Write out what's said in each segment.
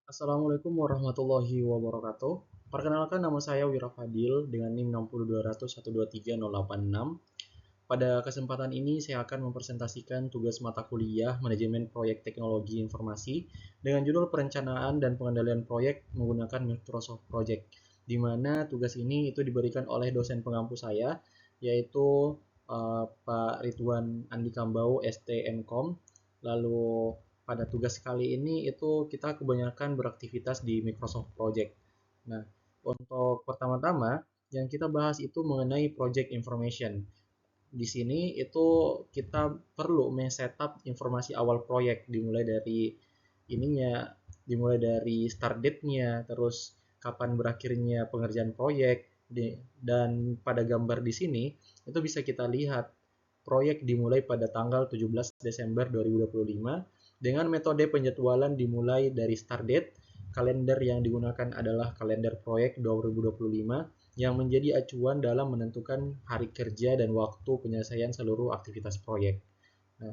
Assalamualaikum warahmatullahi wabarakatuh. Perkenalkan, nama saya Wira Fadil dengan NIM 60200123086. Pada kesempatan ini saya akan mempresentasikan tugas mata kuliah Manajemen Proyek Teknologi Informasi dengan judul Perencanaan dan Pengendalian Proyek menggunakan Microsoft Project, di mana tugas ini itu diberikan oleh dosen pengampu saya, yaitu Pak Ridwan Andi Kambau, STMkom. Lalu pada tugas kali ini itu kita kebanyakan beraktivitas di Microsoft Project. Nah, untuk pertama-tama yang kita bahas itu mengenai project information. Di sini itu kita perlu men-setup informasi awal proyek, dimulai dari start date-nya, terus kapan berakhirnya pengerjaan proyek, dan pada gambar di sini itu bisa kita lihat proyek dimulai pada tanggal 17 Desember 2025 dengan metode penjadwalan dimulai dari start date. Kalender yang digunakan adalah kalender proyek 2025 yang menjadi acuan dalam menentukan hari kerja dan waktu penyelesaian seluruh aktivitas proyek. Nah,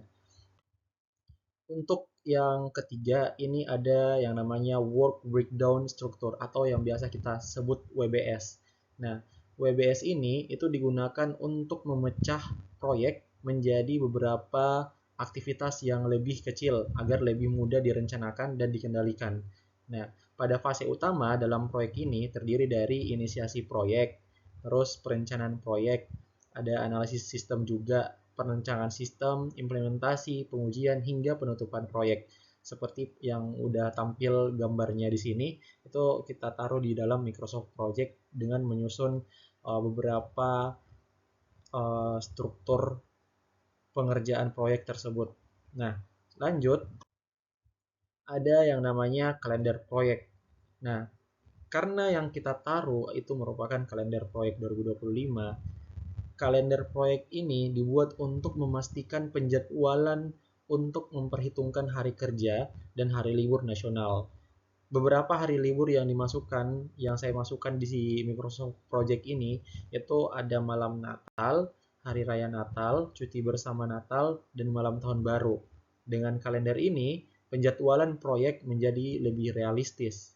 untuk yang ketiga, ini ada yang namanya Work Breakdown Structure atau yang biasa kita sebut WBS. Nah, WBS ini itu digunakan untuk memecah proyek menjadi beberapa aktivitas yang lebih kecil agar lebih mudah direncanakan dan dikendalikan. Nah, pada fase utama dalam proyek ini terdiri dari inisiasi proyek, terus perencanaan proyek, ada analisis sistem juga, perencanaan sistem, implementasi, pengujian, hingga penutupan proyek. Seperti yang udah tampil gambarnya di sini, itu kita taruh di dalam Microsoft Project dengan menyusun beberapa struktur pengerjaan proyek tersebut. Nah, lanjut, ada yang namanya kalender proyek. Nah, karena yang kita taruh itu merupakan kalender proyek 2025, kalender proyek ini dibuat untuk memastikan penjadwalan untuk memperhitungkan hari kerja dan hari libur nasional. Beberapa hari libur yang saya masukkan di Microsoft Project ini, itu ada malam Natal, hari raya Natal, cuti bersama Natal, dan malam tahun baru. Dengan kalender ini, penjadwalan proyek menjadi lebih realistis.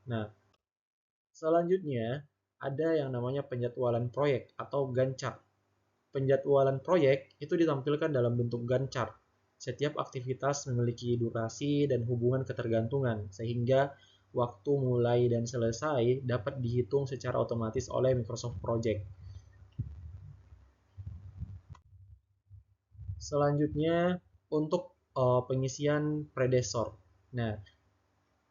Nah, selanjutnya ada yang namanya penjadwalan proyek atau Gantt chart. Penjadwalan proyek itu ditampilkan dalam bentuk Gantt chart. Setiap aktivitas memiliki durasi dan hubungan ketergantungan, sehingga waktu mulai dan selesai dapat dihitung secara otomatis oleh Microsoft Project. Selanjutnya, untuk pengisian predecessor. Nah,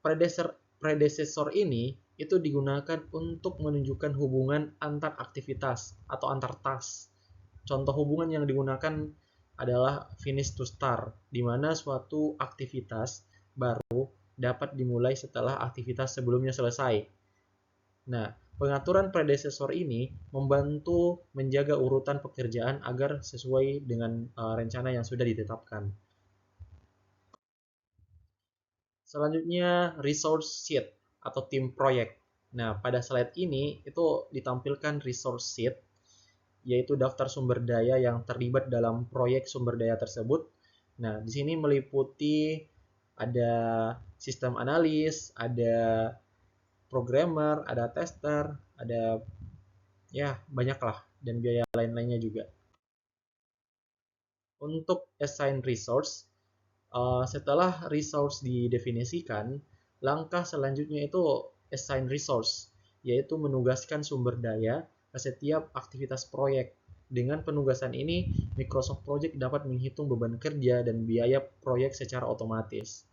predecessor ini itu digunakan untuk menunjukkan hubungan antar aktivitas atau antar task. Contoh hubungan yang digunakan adalah finish to start, di mana suatu aktivitas baru dapat dimulai setelah aktivitas sebelumnya selesai. Nah, pengaturan predecessor ini membantu menjaga urutan pekerjaan agar sesuai dengan rencana yang sudah ditetapkan. Selanjutnya, resource sheet atau tim proyek. Nah, pada slide ini itu ditampilkan resource sheet, yaitu daftar sumber daya yang terlibat dalam proyek sumber daya tersebut. Nah, di sini meliputi ada sistem analis, ada programmer, ada tester, ada ya banyak lah, dan biaya lain-lainnya juga. Untuk assign resource, setelah resource didefinisikan, langkah selanjutnya itu assign resource, yaitu menugaskan sumber daya ke setiap aktivitas proyek. Dengan penugasan ini, Microsoft Project dapat menghitung beban kerja dan biaya proyek secara otomatis.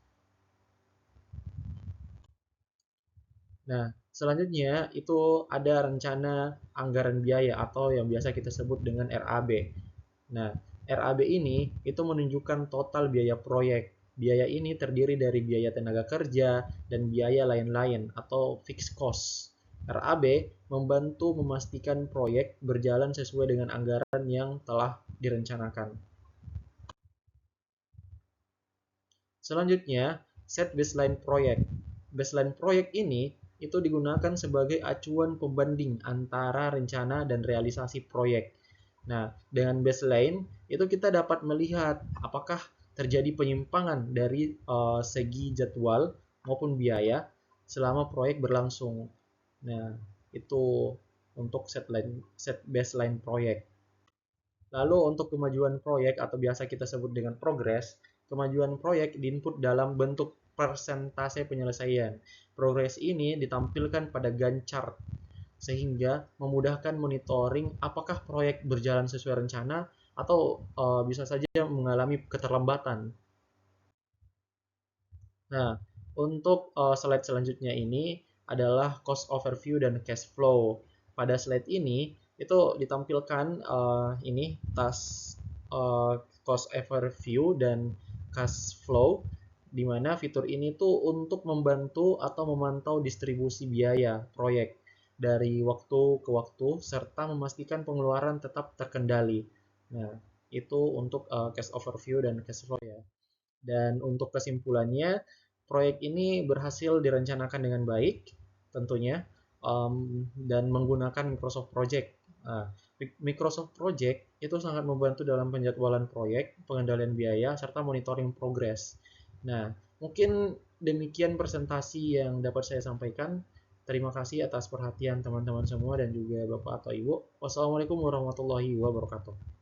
Nah, selanjutnya itu ada rencana anggaran biaya atau yang biasa kita sebut dengan RAB. Nah, RAB ini itu menunjukkan total biaya proyek. Biaya ini terdiri dari biaya tenaga kerja dan biaya lain-lain atau fixed cost. RAB membantu memastikan proyek berjalan sesuai dengan anggaran yang telah direncanakan. Selanjutnya, set baseline proyek. Baseline proyek ini itu digunakan sebagai acuan pembanding antara rencana dan realisasi proyek. Nah, dengan baseline itu kita dapat melihat apakah terjadi penyimpangan dari segi jadwal maupun biaya selama proyek berlangsung. Nah, itu untuk set baseline proyek. Lalu untuk kemajuan proyek atau biasa kita sebut dengan progres, kemajuan proyek diinput dalam bentuk persentase penyelesaian. Progres ini ditampilkan pada Gantt chart sehingga memudahkan monitoring apakah proyek berjalan sesuai rencana atau bisa saja mengalami keterlambatan. Nah, untuk slide selanjutnya ini adalah cost overview dan cash flow. Pada slide ini itu ditampilkan ini uh, cost overview dan cash flow, di mana fitur ini tuh untuk membantu atau memantau distribusi biaya proyek dari waktu ke waktu serta memastikan pengeluaran tetap terkendali. Nah, itu untuk cash overview dan cash flow ya. Dan untuk kesimpulannya, proyek ini berhasil direncanakan dengan baik, tentunya, dan menggunakan Microsoft Project. Nah, Microsoft Project itu sangat membantu dalam penjadwalan proyek, pengendalian biaya, serta monitoring progres. Nah, mungkin demikian presentasi yang dapat saya sampaikan. Terima kasih atas perhatian teman-teman semua dan juga Bapak atau Ibu. Wassalamualaikum warahmatullahi wabarakatuh.